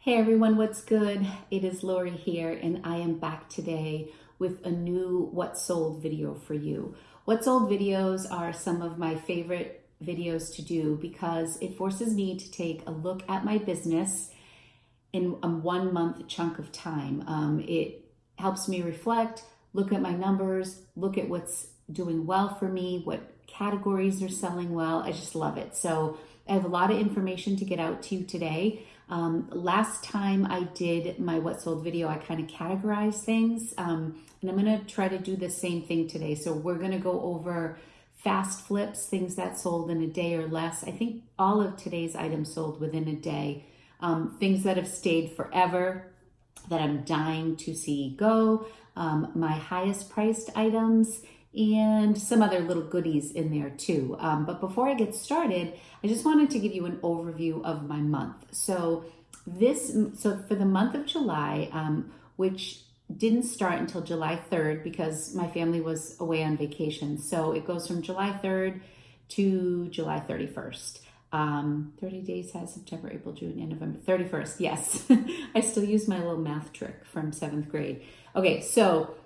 Hey everyone, what's good? It is Lori here, and I am back today with a new What Sold video for you. What Sold videos are some of my favorite videos to do because it forces me to take a look at my business in a 1 month chunk of time. It helps me reflect, look at my numbers, look at what's doing well for me, what categories are selling well. I just love it. So I have a lot of information to get out to you today. Last time I did my What Sold video, I kind of categorized things, and I'm going to try to do the same thing today. So we're going to go over fast flips, things that sold in a day or less. I think all of today's items sold within a day. Things that have stayed forever that I'm dying to see go, my highest priced items, and some other little goodies in there too. But before I get started, I just wanted to give you an overview of my month. So for the month of July, which didn't start until July 3rd because my family was away on vacation. So it goes from July 3rd to July 31st. 30 days has September, April, June, and November. 31st, yes. I still use my little math trick from 7th grade. Okay, so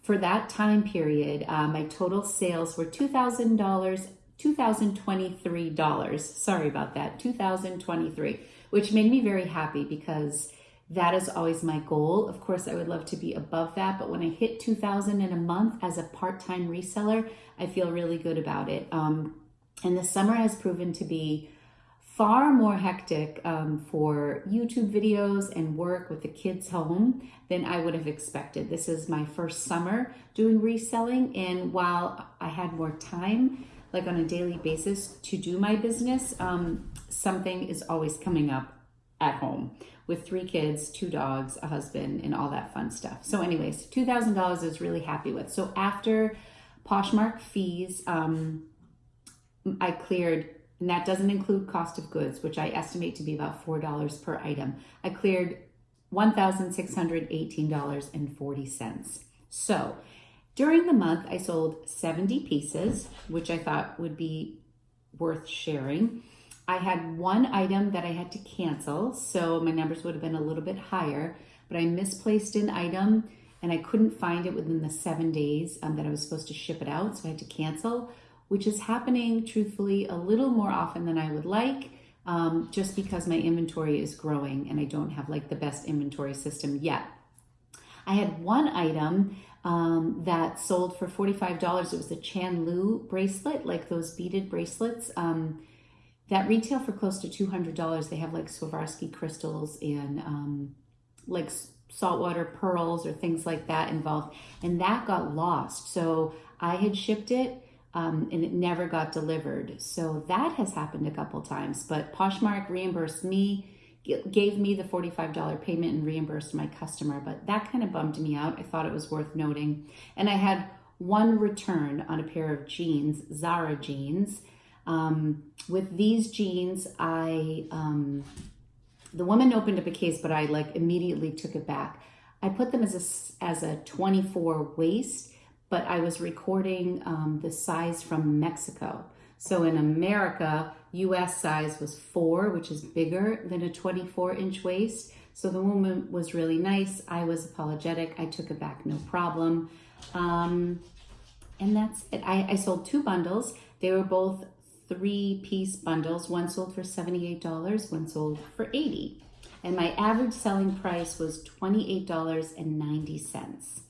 for that time period, my total sales were $2,023. Sorry about that, $2,023, which made me very happy because that is always my goal. Of course, I would love to be above that, but when I hit 2,000 in a month as a part-time reseller, I feel really good about it. And the summer has proven to be far more hectic for YouTube videos and work with the kids home than I would have expected. This is my first summer doing reselling, and while I had more time, like on a daily basis, to do my business, something is always coming up at home with 3 kids, 2 dogs, a husband, and all that fun stuff. So anyways, $2,000 I was really happy with. So after Poshmark fees, I cleared, and that doesn't include cost of goods, which I estimate to be about $4 per item. I cleared $1,618.40. So during the month, I sold 70 pieces, which I thought would be worth sharing. I had one item that I had to cancel, so my numbers would have been a little bit higher, but I misplaced an item and I couldn't find it within the 7 days that I was supposed to ship it out, so I had to cancel, which is happening, truthfully, a little more often than I would like, just because my inventory is growing and I don't have like the best inventory system yet. I had one item that sold for $45. It was a Chanlu bracelet, like those beaded bracelets that retail for close to $200. They have like Swarovski crystals and like saltwater pearls or things like that involved. And that got lost. So I had shipped it and it never got delivered. So that has happened a couple times, but Poshmark reimbursed me, gave me the $45 payment and reimbursed my customer, but that kind of bummed me out. I thought it was worth noting. And I had one return on a pair of jeans, Zara jeans. With these jeans, the woman opened up a case, but I like immediately took it back. I put them as a 24 waist, but I was recording the size from Mexico. So in America, US size was 4, which is bigger than a 24-inch waist. So the woman was really nice. I was apologetic. I took it back, no problem. And that's it. I sold 2 bundles. They were both 3-piece bundles. One sold for $78, one sold for $80. And my average selling price was $28.90.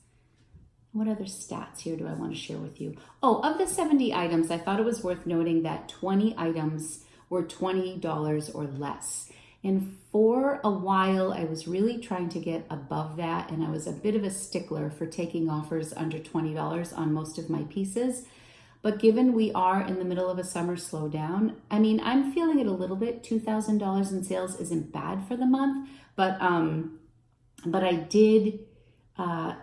What other stats here do I want to share with you? Oh, of the 70 items, I thought it was worth noting that 20 items were $20 or less. And for a while, I was really trying to get above that, and I was a bit of a stickler for taking offers under $20 on most of my pieces. But given we are in the middle of a summer slowdown, I mean, I'm feeling it a little bit. $2,000 in sales isn't bad for the month, but I did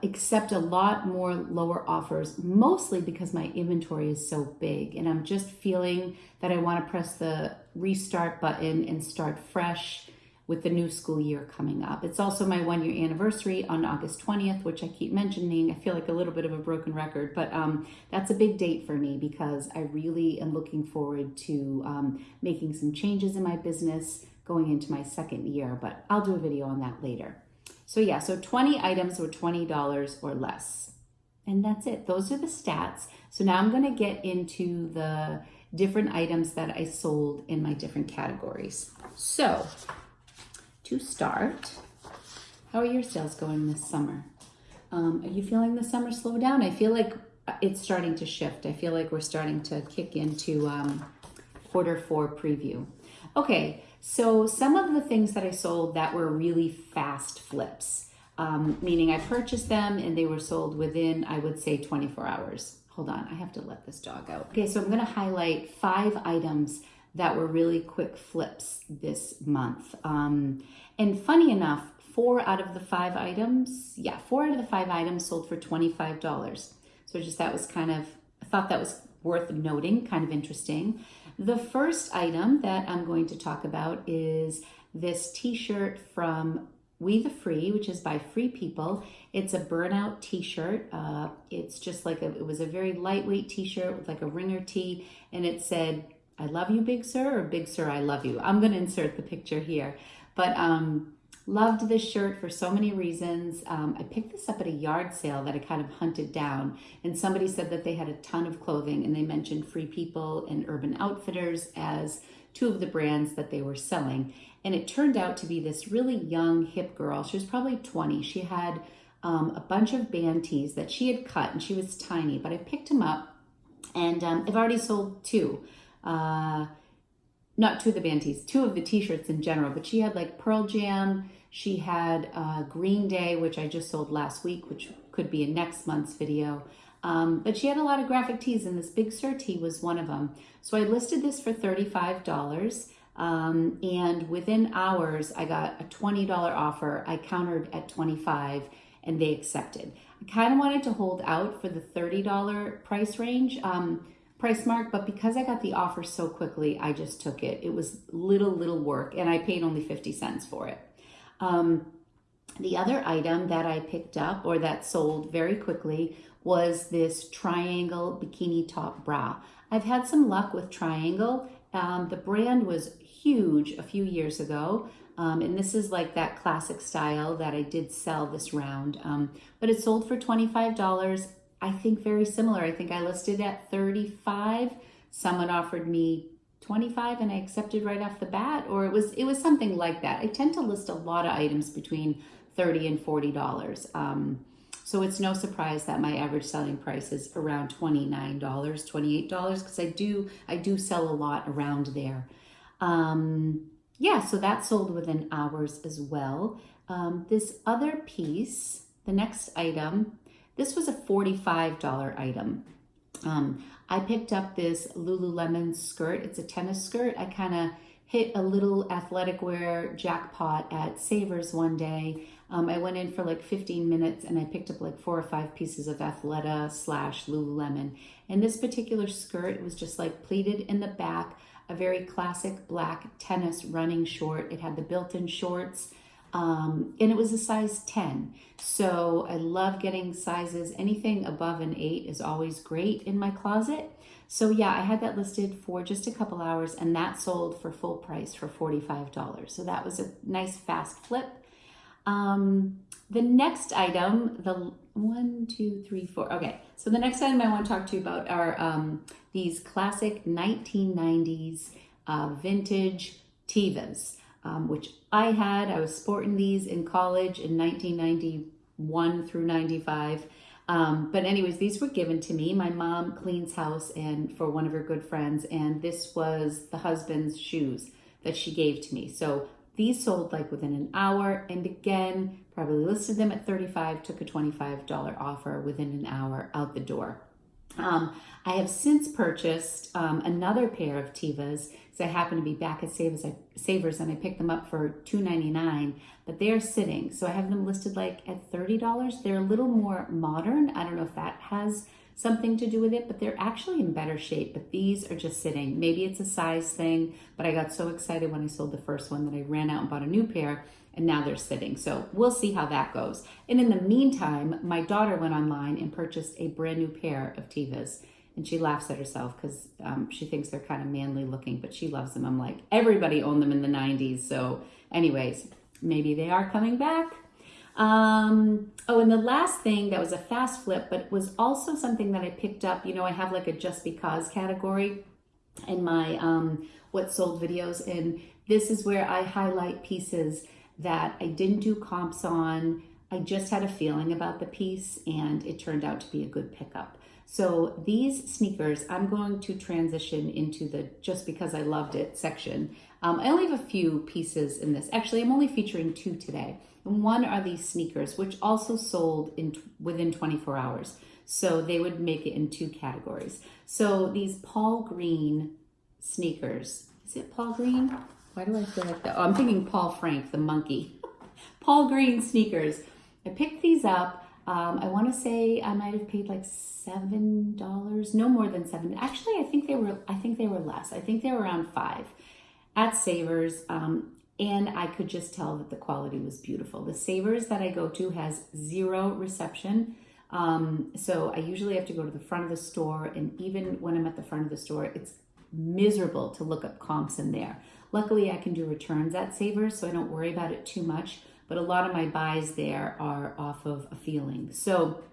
accept a lot more lower offers, mostly because my inventory is so big and I'm just feeling that I want to press the restart button and start fresh with the new school year coming up. It's also my 1-year anniversary on August 20th, which I keep mentioning. I feel like a little bit of a broken record, but that's a big date for me because I really am looking forward to making some changes in my business, going into my second year, but I'll do a video on that later. So yeah, so 20 items were $20 or less. And that's it. Those are the stats. So now I'm going to get into the different items that I sold in my different categories. So to start, how are your sales going this summer? Are you feeling the summer slow down? I feel like it's starting to shift. I feel like we're starting to kick into Q4 preview. Okay, so some of the things that I sold that were really fast flips, meaning I purchased them and they were sold within, I would say, 24 hours. Hold on, I have to let this dog out. Okay, so I'm gonna highlight 5 items that were really quick flips this month. And funny enough, 4 out of the 5 items sold for $25. So just that was I thought that was worth noting, kind of interesting. The first item that I'm going to talk about is this t-shirt from We the Free, which is by Free People. It's a burnout t-shirt. It's just like it was a very lightweight t-shirt with like a ringer tee, and it said, "I love you, Big Sir," or "Big Sir, I love you." I'm going to insert the picture here. But loved this shirt for so many reasons. I picked this up at a yard sale that I kind of hunted down, and somebody said that they had a ton of clothing, and they mentioned Free People and Urban Outfitters as 2 of the brands that they were selling. And it turned out to be this really young, hip girl. She was probably 20. She had a bunch of band tees that she had cut, and she was tiny, but I picked them up, and I've already sold 2. Not 2 of the band tees, 2 of the t-shirts in general, but she had like Pearl Jam, she had Green Day, which I just sold last week, which could be in next month's video. But she had a lot of graphic tees, and this Big Sur tee was one of them. So I listed this for $35, and within hours, I got a $20 offer. I countered at $25, and they accepted. I kind of wanted to hold out for the $30 price range, price mark, but because I got the offer so quickly, I just took it. It was little work, and I paid only 50 cents for it. The other item that I picked up, or that sold very quickly, was this Triangle bikini top bra. I've had some luck with Triangle. The brand was huge a few years ago, and this is like that classic style that I did sell this round, but it sold for $25. I think very similar. I think I listed at $35. Someone offered me $25 and I accepted right off the bat, or it was something like that. I tend to list a lot of items between $30 and $40. So it's no surprise that my average selling price is around $29, $28, because I do sell a lot around there. So that sold within hours as well. This other piece, the next item, this was a $45 item. I picked up this Lululemon skirt. It's a tennis skirt. I kind of hit a little athletic wear jackpot at Savers one day. I went in for like 15 minutes and I picked up like 4 or 5 pieces of Athleta / Lululemon. And this particular skirt was just like pleated in the back, a very classic black tennis running short. It had the built-in shorts. And it was a size 10. So I love getting sizes. Anything above an 8 is always great in my closet. So yeah, I had that listed for just a couple hours, and that sold for full price for $45. So that was a nice fast flip. The next item, the 1, 2, 3, 4. Okay, so the next item I want to talk to you about are these classic 1990s vintage Tevas. Which I was sporting these in college in 1991 through 95. But anyways, these were given to me. My mom cleans house and for one of her good friends, and this was the husband's shoes that she gave to me. So these sold like within an hour, and again, probably listed them at $35, took a $25 offer within an hour out the door. I have since purchased another pair of Tevas because I happen to be back at Savers and I picked them up for $2.99, but they are sitting. So I have them listed like at $30. They're a little more modern. I don't know if that has something to do with it, but they're actually in better shape. But these are just sitting. Maybe it's a size thing, but I got so excited when I sold the first one that I ran out and bought a new pair, and now they're sitting. So we'll see how that goes. And in the meantime, my daughter went online and purchased a brand new pair of Tevas. And she laughs at herself because she thinks they're kind of manly looking, but she loves them. I'm like, everybody owned them in the 90s. So anyways, maybe they are coming back. Oh, and the last thing that was a fast flip, but was also something that I picked up. You know, I have like a just because category in my what sold videos, and this is where I highlight pieces that I didn't do comps on. I just had a feeling about the piece and it turned out to be a good pickup. So these sneakers, I'm going to transition into the just because I loved it section. I only have a few pieces in this. Actually, I'm only featuring 2 today. And one are these sneakers, which also sold within 24 hours. So they would make it in 2 categories. So these Paul Green sneakers. Is it Paul Green? Why do I feel like that? Oh, I'm thinking Paul Frank, the monkey. Paul Green sneakers. I picked these up. I want to say I might have paid like $7, no more than $7. Actually, I think they were less. I think they were around $5 at Savers. And I could just tell that the quality was beautiful. The Savers that I go to has 0 reception. So I usually have to go to the front of the store. And even when I'm at the front of the store, it's miserable to look up comps in there. Luckily, I can do returns at Savers, so I don't worry about it too much. But a lot of my buys there are off of a feeling. So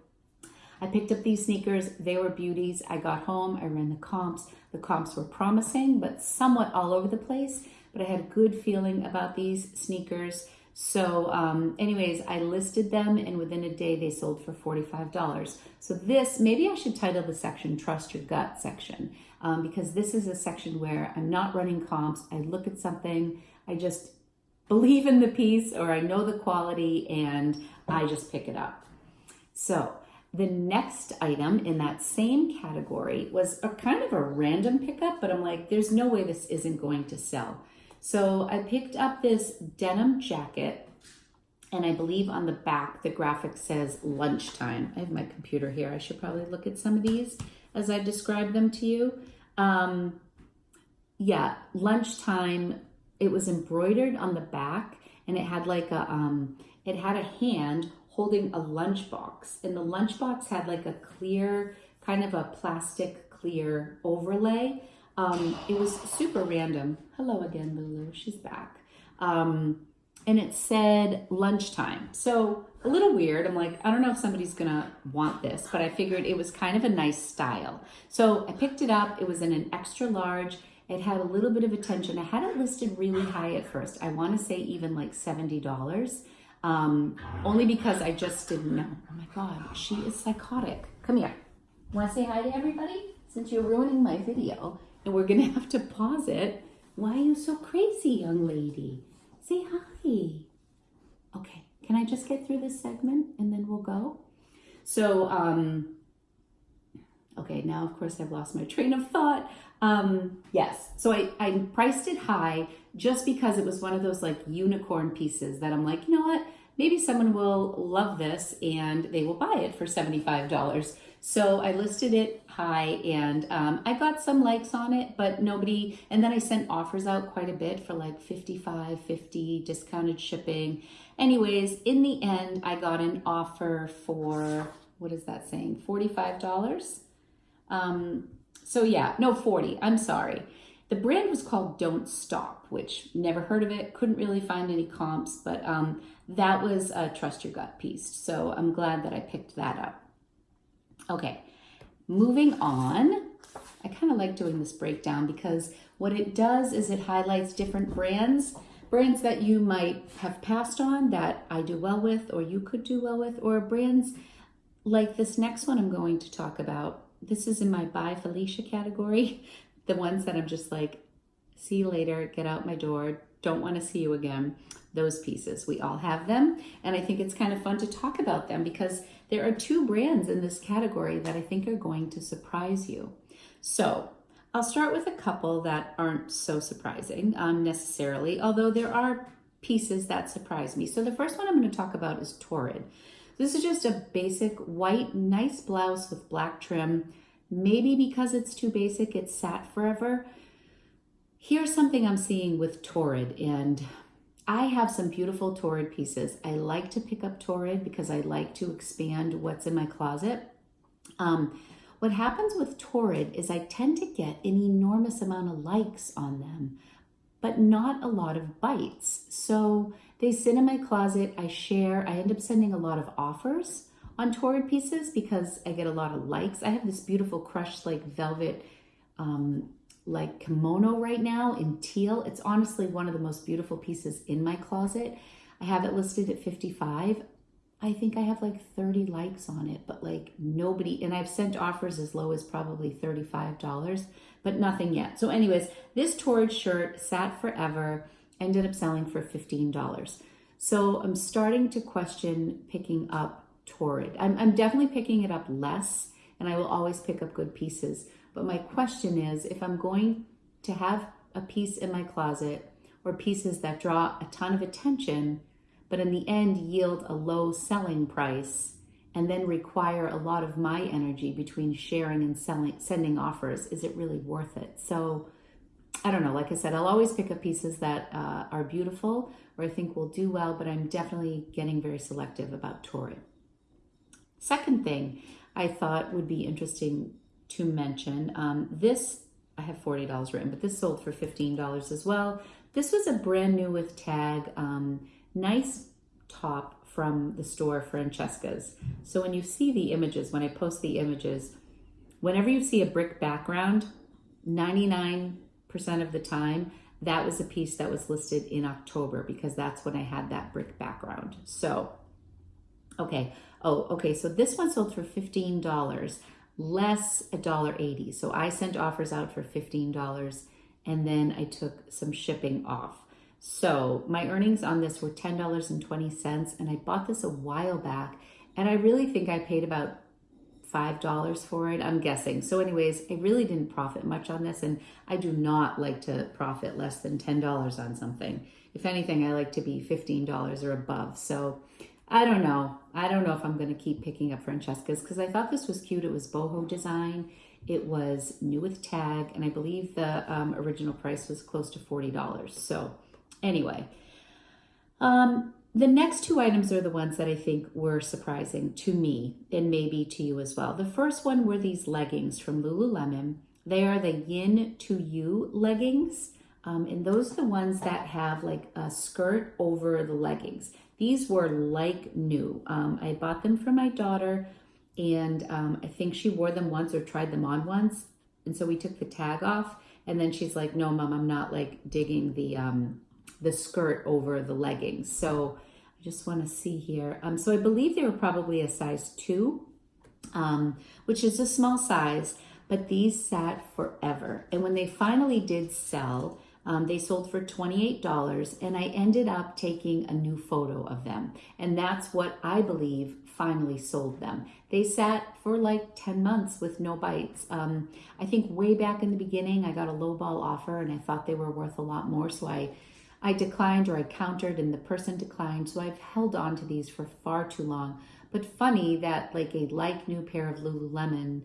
I picked up these sneakers. They were beauties. I got home. I ran the comps. The comps were promising, but somewhat all over the place. But I had a good feeling about these sneakers. So anyways, I listed them, and within a day, they sold for $45. So this, maybe I should title the section Trust Your Gut section, because this is a section where I'm not running comps. I look at something, I just believe in the piece, or I know the quality, and I just pick it up. So the next item in that same category was a kind of a random pickup, but I'm like, there's no way this isn't going to sell. So I picked up this denim jacket, and I believe on the back, the graphic says lunchtime. I have my computer here. I should probably look at some of these as I describe them to you. Yeah, lunchtime. It was embroidered on the back, and it had like it had a hand holding a lunchbox, and the lunchbox had like a clear, kind of a plastic clear overlay. It was super random. Hello again, Lulu. She's back. And it said lunchtime. So a little weird. I'm like, I don't know if somebody's gonna want this, but I figured it was kind of a nice style. So I picked it up. It was in an extra large. It had a little bit of attention. I had it listed really high at first. I want to say even like $70. Only because I just didn't know. Oh my God, she is psychotic. Come here. Want to say hi to everybody? Since you're ruining my video and we're gonna have to pause it. Why are you so crazy, young lady? Say hi. Okay, can I just get through this segment and then we'll go? So, okay, now of course I've lost my train of thought. Yes, so I priced it high just because it was one of those like unicorn pieces that I'm like, you know what? Maybe someone will love this and they will buy it for $75. So I listed it high, and I got some likes on it, but nobody, and then I sent offers out quite a bit for like $55, $50 discounted shipping. Anyways, in the end, I got an offer for, what is that saying? $45? So yeah, no, 40, I'm sorry. The brand was called Don't Stop, which never heard of it, couldn't really find any comps, but that was a Trust Your Gut piece. So I'm glad that I picked that up. Okay, moving on. I kind of like doing this breakdown because what it does is it highlights different brands that you might have passed on that I do well with, or you could do well with, or brands like this next one I'm going to talk about. This is in my Bye Felicia category. The ones that I'm just like, see you later, get out my door, don't want to see you again. Those pieces, we all have them. And I think it's kind of fun to talk about them because there are 2 brands in this category that I think are going to surprise you. So I'll start with a couple that aren't so surprising necessarily, although there are pieces that surprise me. So the first one I'm going to talk about is Torrid. This is just a basic white, nice blouse with black trim. Maybe because it's too basic, it sat forever. Here's something I'm seeing with Torrid, and I have some beautiful Torrid pieces. I like to pick up Torrid because I like to expand what's in my closet. what happens with Torrid is I tend to get an enormous amount of likes on them, but not a lot of bites. So they sit in my closet, I share, I end up sending a lot of offers on Torrid pieces because I get a lot of likes. I have this beautiful crushed like velvet like kimono right now in teal. It's honestly one of the most beautiful pieces in my closet. I have it listed at 55. I think I have like 30 likes on it, but like nobody, and I've sent offers as low as probably $35, but nothing yet. So anyways, this Torrid shirt sat forever, ended up selling for $15. So I'm starting to question picking up Torrid. I'm definitely picking it up less, and I will always pick up good pieces. But my question is, if I'm going to have a piece in my closet or pieces that draw a ton of attention, but in the end yield a low selling price and then require a lot of my energy between sharing and sending offers, is it really worth it? So I don't know. Like I said, I'll always pick up pieces that are beautiful or I think will do well, but I'm definitely getting very selective about Torrid. Second thing I thought would be interesting to mention, this, I have $40 written, but this sold for $15 as well. This was a brand new with tag, nice top from the store Francesca's. So when you see the images, when I post the images, whenever you see a brick background, 99% of the time, that was a piece that was listed in October because that's when I had that brick background. So, okay. Oh, okay. So this one sold for $15, less $1.80. So I sent offers out for $15 and then I took some shipping off. So my earnings on this were $10.20, and I bought this a while back, and I really think I paid about $5 for it, I'm guessing. So anyways, I really didn't profit much on this, and I do not like to profit less than $10 on something. If anything, I like to be $15 or above. So I don't know. I don't know if I'm going to keep picking up Francesca's because I thought this was cute. It was boho design. It was new with tag, and I believe the original price was close to $40. So anyway, the next two items are the ones that I think were surprising to me and maybe to you as well. The first one were these leggings from Lululemon. They are the Yin to You leggings. And those are the ones that have like a skirt over the leggings. These were like new. I bought them for my daughter, and I think she wore them once or tried them on once. And so we took the tag off, and then she's like, no, Mom, I'm not like digging the skirt over the leggings. So I just want to see here. So I believe they were probably a size 2, which is a small size, but these sat forever. And when they finally did sell, they sold for $28, and I ended up taking a new photo of them. And that's what I believe finally sold them. They sat for like 10 months with no bites. I think way back in the beginning, I got a lowball offer and I thought they were worth a lot more. So I declined, or I countered and the person declined. So I've held on to these for far too long. But funny that like a like new pair of Lululemon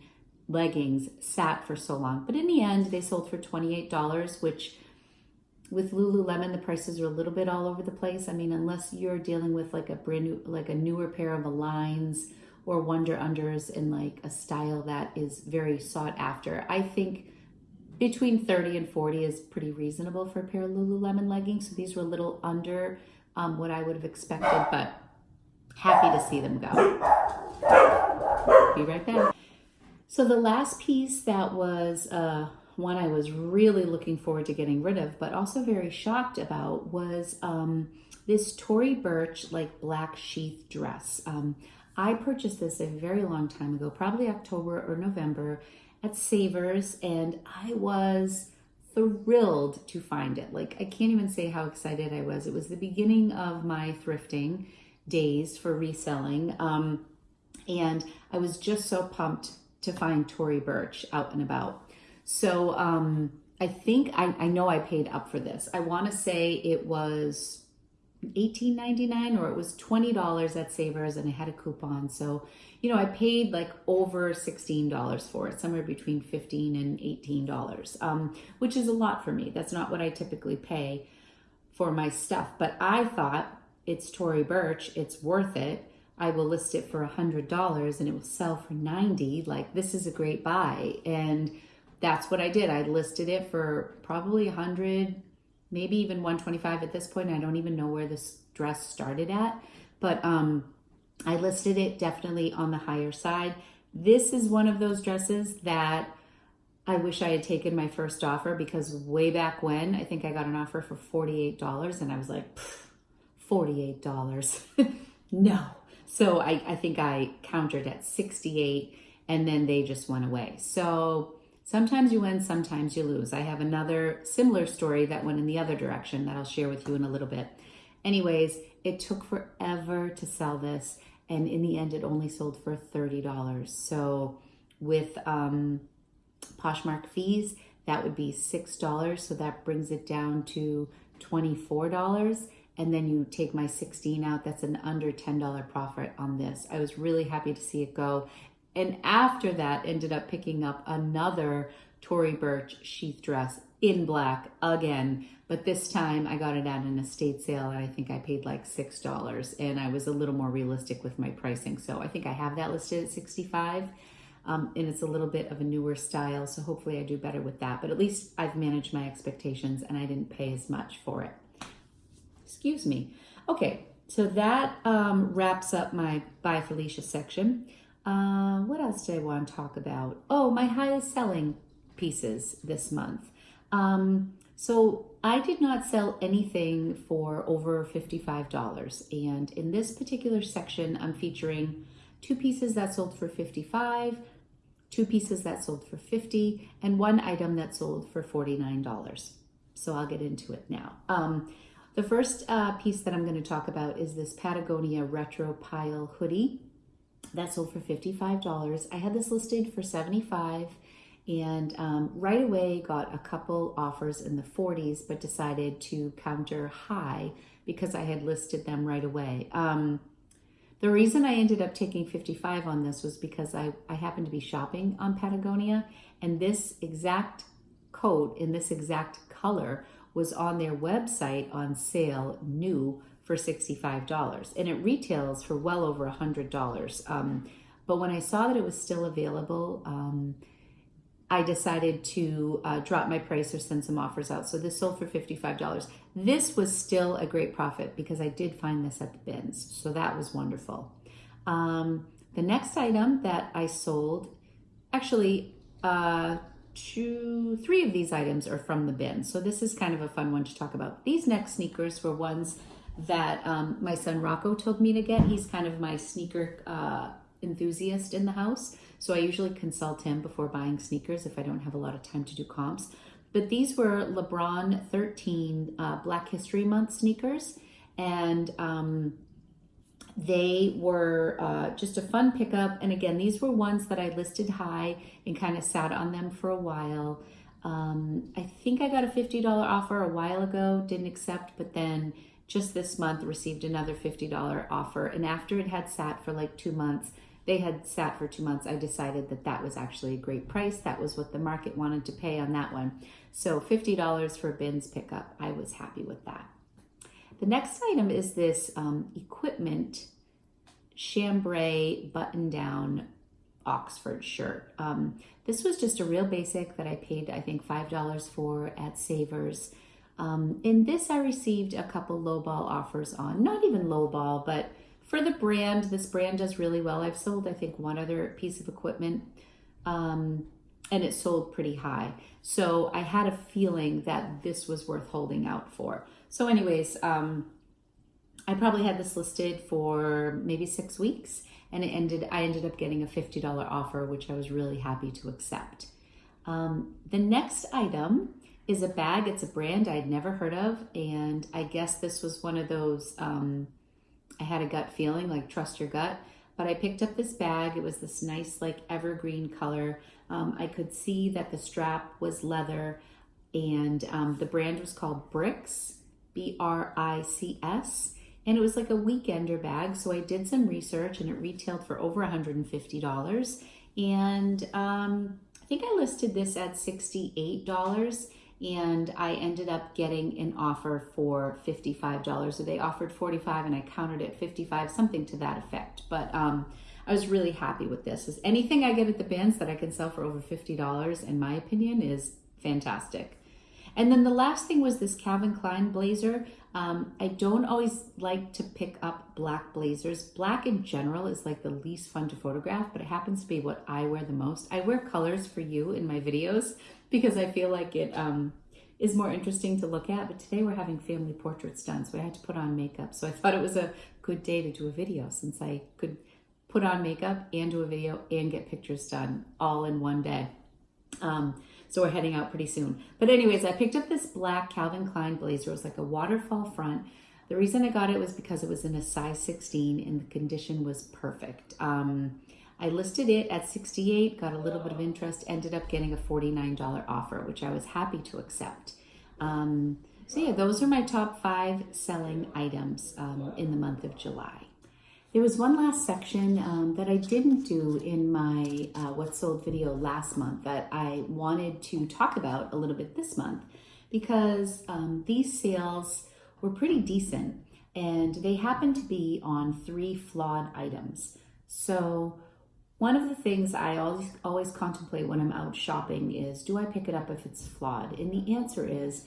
leggings sat for so long. But in the end, they sold for $28, which with Lululemon, the prices are a little bit all over the place. I mean, unless you're dealing with like a brand new, like a newer pair of Aligns or Wonder Unders in like a style that is very sought after. I think between 30 and 40 is pretty reasonable for a pair of Lululemon leggings. So these were a little under what I would have expected, but happy to see them go. Be right back. So the last piece that was one I was really looking forward to getting rid of, but also very shocked about, was this Tory Burch like black sheath dress. I purchased this a very long time ago, probably October or November at Savers, and I was thrilled to find it. Like, I can't even say how excited I was. It was the beginning of my thrifting days for reselling, and I was just so pumped to find Tory Burch out and about. So I think I know I paid up for this. I want to say it was $18.99 or it was $20 at Savers, and I had a coupon. So, you know, I paid like over $16 for it, somewhere between $15 and $18, which is a lot for me. That's not what I typically pay for my stuff. But I thought, it's Tory Burch, it's worth it. I will list it for $100 and it will sell for 90. Like, this is a great buy. And that's what I did. I listed it for probably 100, maybe even 125 at this point. I don't even know where this dress started at, but I listed it definitely on the higher side. This is one of those dresses that I wish I had taken my first offer, because way back when, I think I got an offer for $48 and I was like, $48. No. So I think I countered at 68 and then they just went away. So sometimes you win, sometimes you lose. I have another similar story that went in the other direction that I'll share with you in a little bit. Anyways, it took forever to sell this, and in the end it only sold for $30. So with Poshmark fees, that would be $6. So that brings it down to $24. And then you take my 16 out, that's an under $10 profit on this. I was really happy to see it go. And after that, ended up picking up another Tory Burch sheath dress in black again. But this time I got it at an estate sale and I think I paid like $6. And I was a little more realistic with my pricing. So I think I have that listed at 65. And it's a little bit of a newer style. So hopefully I do better with that. But at least I've managed my expectations and I didn't pay as much for it. Excuse me. Okay, so that wraps up my By Felicia section. What else did I want to talk about? Oh, my highest selling pieces this month. So I did not sell anything for over $55. And in this particular section, I'm featuring 2 pieces that sold for $55, 2 pieces that sold for $50, and 1 item that sold for $49. So I'll get into it now. The first piece that I'm going to talk about is this Patagonia Retro Pile hoodie that sold for $55. I had this listed for $75 and right away got a couple offers in the 40s, but decided to counter high because I had listed them right away. The reason I ended up taking $55 on this was because I happened to be shopping on Patagonia, and this exact coat in this exact color was on their website on sale new for $65, and it retails for well over $100. But when I saw that it was still available, I decided to drop my price or send some offers out. So this sold for $55. This was still a great profit because I did find this at the bins. So that was wonderful. The next item that I sold, actually, 3 of these items are from the bin. So this is kind of a fun one to talk about. These next sneakers were ones that my son Rocco told me to get. He's kind of my sneaker enthusiast in the house. So I usually consult him before buying sneakers if I don't have a lot of time to do comps. But these were LeBron 13 Black History Month sneakers. And they were just a fun pickup. And again, these were ones that I listed high and kind of sat on them for a while. I think I got a $50 offer a while ago, didn't accept, but then just this month received another $50 offer. And after it had sat for like 2 months, they had sat for 2 months, I decided that that was actually a great price. That was what the market wanted to pay on that one. So $50 for a bins pickup. I was happy with that. The next item is this Equipment chambray button-down Oxford shirt. This was just a real basic that I paid, I think, $5 for at Savers. In this, I received a couple lowball offers on. Not even lowball, but for the brand, this brand does really well. I've sold, I think, one other piece of equipment, and it sold pretty high. So I had a feeling that this was worth holding out for. So anyways, I probably had this listed for maybe 6 weeks, and I ended up getting a $50 offer, which I was really happy to accept. The next item is a bag. It's a brand I'd never heard of, and I guess this was one of those, I had a gut feeling, like trust your gut, but I picked up this bag. It was this nice, like evergreen color. I could see that the strap was leather, and the brand was called Bricks, BRICS, and it was like a weekender bag. So I did some research, and it retailed for over $150. And I think I listed this at $68, and I ended up getting an offer for $55. So they offered 45 and I countered at 55, something to that effect. But I was really happy with this. Anything I get at the bins that I can sell for over $50, in my opinion, is fantastic. And then the last thing was this Calvin Klein blazer. I don't always like to pick up black blazers. Black in general is like the least fun to photograph, but it happens to be what I wear the most. I wear colors for you in my videos because I feel like it is more interesting to look at. But today we're having family portraits done, so I had to put on makeup. So I thought it was a good day to do a video since I could put on makeup and do a video and get pictures done all in one day. So we're heading out pretty soon. But anyways, I picked up this black Calvin Klein blazer. It was like a waterfall front. The reason I got it was because it was in a size 16 and the condition was perfect. I listed it at $68, got a little bit of interest, ended up getting a $49 offer, which I was happy to accept. So yeah, those are my top 5 selling items in the month of July. There was one last section that I didn't do in my What Sold video last month that I wanted to talk about a little bit this month because these sales were pretty decent and they happened to be on 3 flawed items. So one of the things I always contemplate when I'm out shopping is, do I pick it up if it's flawed? And the answer is,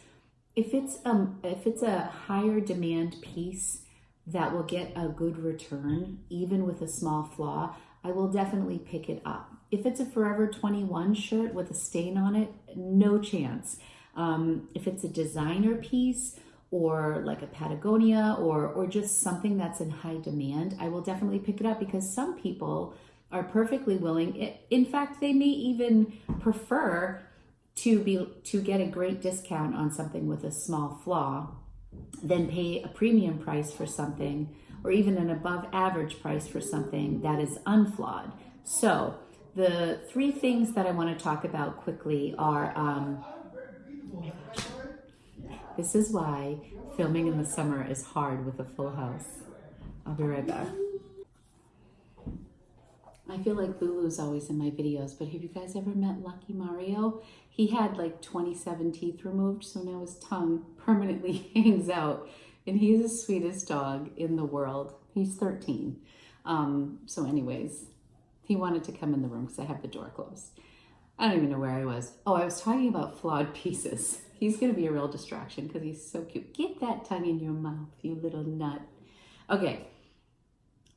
if it's a higher demand piece that will get a good return, even with a small flaw, I will definitely pick it up. If it's a Forever 21 shirt with a stain on it, no chance. If it's a designer piece or like a Patagonia or just something that's in high demand, I will definitely pick it up because some people are perfectly willing. In fact, they may even prefer to get a great discount on something with a small flaw than pay a premium price for something or even an above average price for something that is unflawed. So the 3 things that I want to talk about quickly are, this is why filming in the summer is hard with a full house. I'll be right back. I feel like Lulu's always in my videos, but have you guys ever met Lucky Mario? He had like 27 teeth removed, so now his tongue permanently hangs out. And he's the sweetest dog in the world. He's 13. So anyways, he wanted to come in the room because I have the door closed. I don't even know where I was. Oh, I was talking about flawed pieces. He's going to be a real distraction because he's so cute. Get that tongue in your mouth, you little nut. Okay,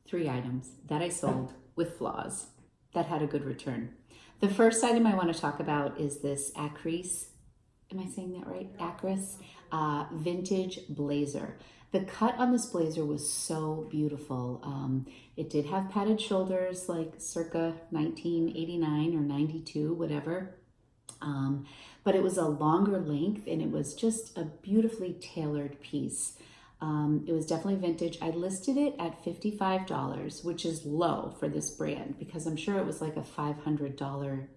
3 items that I sold with flaws that had a good return. The first item I want to talk about is this Acris, am I saying that right? Acris vintage blazer. The cut on this blazer was so beautiful. It did have padded shoulders like circa 1989 or 92, whatever. But it was a longer length and it was just a beautifully tailored piece. It was definitely vintage. I listed it at $55, which is low for this brand because I'm sure it was like a $500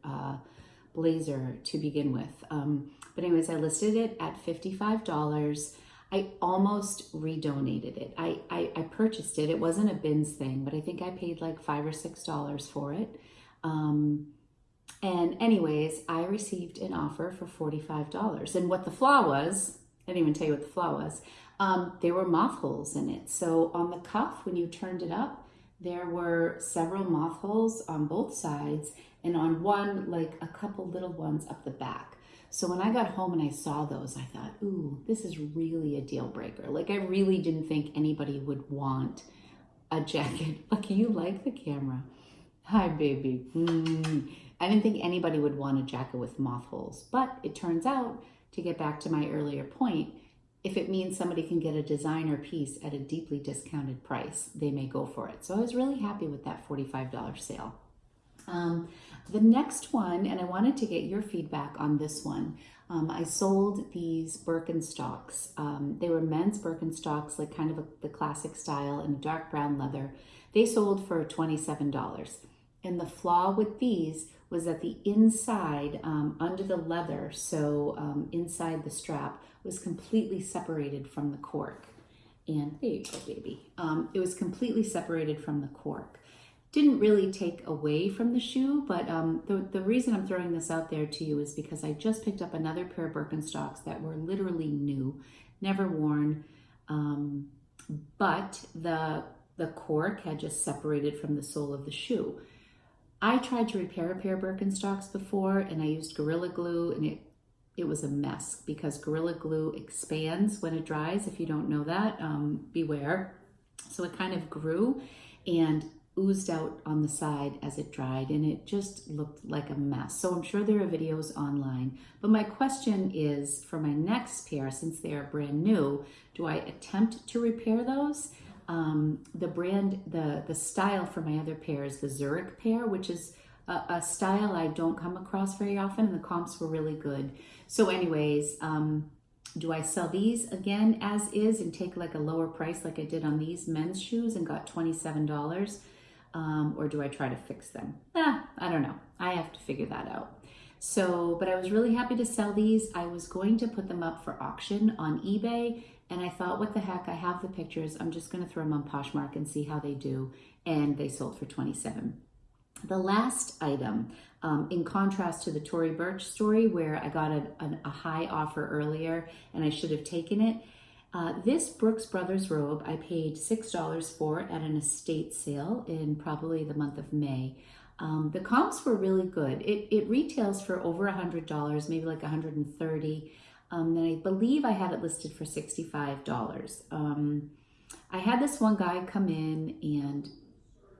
blazer to begin with. But anyways, I listed it at $55. I almost redonated it. I purchased it. It wasn't a bins thing, but I think I paid like $5 or $6 for it. And anyways, I received an offer for $45. And what the flaw was, I didn't even tell you what the flaw was. There were moth holes in it. So on the cuff, when you turned it up, there were several moth holes on both sides and on one, like a couple little ones up the back. So when I got home and I saw those, I thought, ooh, this is really a deal breaker. Like I really didn't think anybody would want a jacket. Lucky, you like the camera. Hi, baby. I didn't think anybody would want a jacket with moth holes. But it turns out, to get back to my earlier point, if it means somebody can get a designer piece at a deeply discounted price, they may go for it. So I was really happy with that $45 sale. The next one, and I wanted to get your feedback on this one, I sold these Birkenstocks. They were men's Birkenstocks, like kind of the classic style in a dark brown leather. They sold for $27. And the flaw with these was that the inside, under the leather, so inside the strap, was completely separated from the cork. And there you go, baby. It was completely separated from the cork. didn't really take away from the shoe, but the reason I'm throwing this out there to you is because I just picked up another pair of Birkenstocks that were literally new, never worn, but the cork had just separated from the sole of the shoe. I tried to repair a pair of Birkenstocks before, and I used Gorilla Glue, and it was a mess because Gorilla Glue expands when it dries. If you don't know that, beware. So it kind of grew and oozed out on the side as it dried, and it just looked like a mess. So I'm sure there are videos online. But my question is, for my next pair, since they are brand new, do I attempt to repair those? The style for my other pair is the Zurich pair, which is a style I don't come across very often, and the comps were really good. So anyways, do I sell these again as is and take like a lower price like I did on these men's shoes and got $27? Or do I try to fix them? I don't know. I have to figure that out. So, but I was really happy to sell these. I was going to put them up for auction on eBay, and I thought, what the heck, I have the pictures. I'm just going to throw them on Poshmark and see how they do. And they sold for $27. The last item, in contrast to the Tory Burch story where I got a high offer earlier and I should have taken it, this Brooks Brothers robe I paid $6 for at an estate sale in probably the month of May. The comps were really good. It retails for over $100, maybe like $130. And I believe I had it listed for $65. I had this one guy come in, and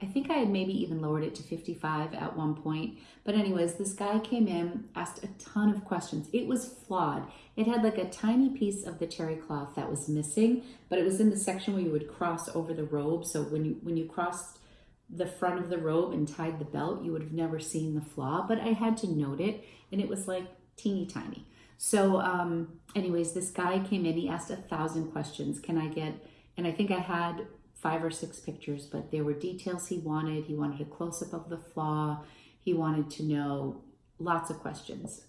I think I had maybe even lowered it to $55 at one point. But anyways, this guy came in, asked a ton of questions. It was flawed. It had like a tiny piece of the terry cloth that was missing, but it was in the section where you would cross over the robe. So when you crossed the front of the robe and tied the belt, you would have never seen the flaw, but I had to note it, and it was like teeny tiny. So anyways, this guy came in, he asked 1,000 questions. Can I get, and I think I had 5 or 6 pictures, but there were details he wanted. He wanted a close-up of the flaw. He wanted to know lots of questions,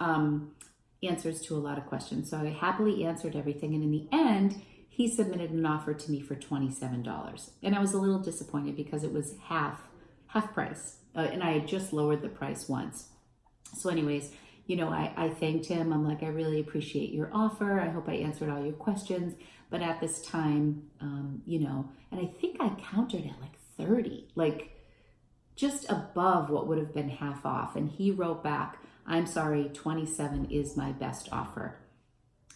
answers to a lot of questions. So I happily answered everything. And in the end, he submitted an offer to me for $27. And I was a little disappointed because it was half price. And I had just lowered the price once. So anyways, you know, I thanked him. I'm like, I really appreciate your offer. I hope I answered all your questions. But at this time, you know, and I think I countered at like 30, like just above what would have been half off. And he wrote back, I'm sorry, 27 is my best offer.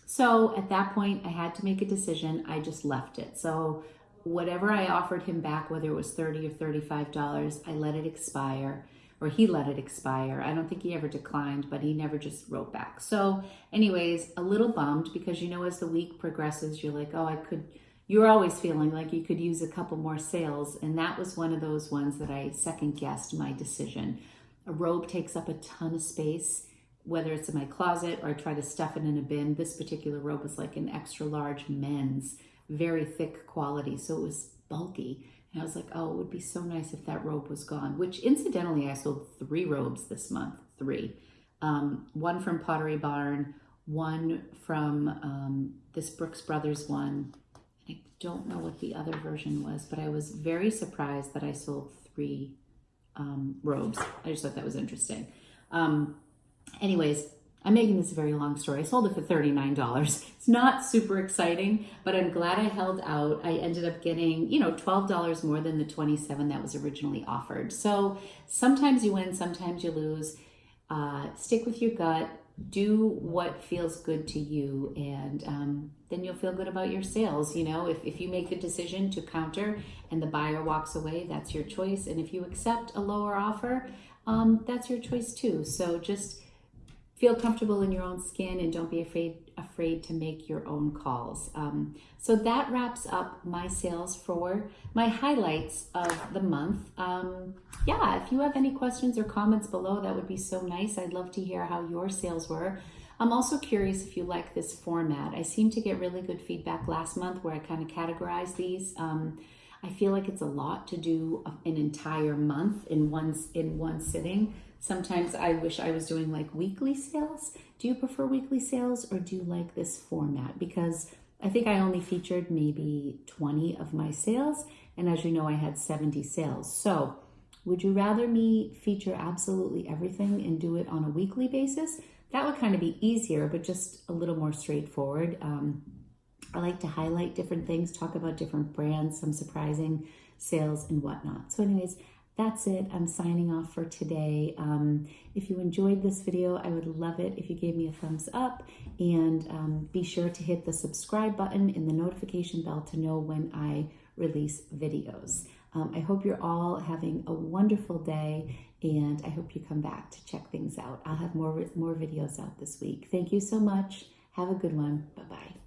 So at that point, I had to make a decision. I just left it. So whatever I offered him back, whether it was $30 or $35, I let it expire. Or he let it expire. I don't think he ever declined, but he never just wrote back. So anyways, a little bummed because, you know, as the week progresses, you're like, oh, you're always feeling like you could use a couple more sales. And that was one of those ones that I second guessed my decision. A robe takes up a ton of space, whether it's in my closet or I try to stuff it in a bin. This particular robe was like an extra large men's, very thick quality. So it was bulky. And I was like, oh, it would be so nice if that robe was gone, which incidentally, I sold 3 robes this month, 3. One from Pottery Barn, one from this Brooks Brothers one. I don't know what the other version was, but I was very surprised that I sold 3 robes. I just thought that was interesting. Anyways, I'm making this a very long story. I sold it for $39. It's not super exciting, but I'm glad I held out. I ended up getting, you know, $12 more than the $27 that was originally offered. So sometimes you win, sometimes you lose. Stick with your gut. Do what feels good to you, and then you'll feel good about your sales. You know, if you make the decision to counter and the buyer walks away, that's your choice. And if you accept a lower offer, that's your choice too. So just feel comfortable in your own skin and don't be afraid to make your own calls. So that wraps up my sales for my highlights of the month. Yeah, if you have any questions or comments below, that would be so nice. I'd love to hear how your sales were. I'm also curious if you like this format. I seem to get really good feedback last month where I kind of categorize these. I feel like it's a lot to do an entire month in one sitting. Sometimes I wish I was doing like weekly sales. Do you prefer weekly sales or do you like this format? Because I think I only featured maybe 20 of my sales. And as you know, I had 70 sales. So Would you rather me feature absolutely everything and do it on a weekly basis? That would kind of be easier, but just a little more straightforward. I like to highlight different things, talk about different brands, some surprising sales and whatnot. So anyways, that's it. I'm signing off for today. If you enjoyed this video, I would love it if you gave me a thumbs up, and be sure to hit the subscribe button and the notification bell to know when I release videos. I hope you're all having a wonderful day, and I hope you come back to check things out. I'll have more videos out this week. Thank you so much. Have a good one. Bye-bye.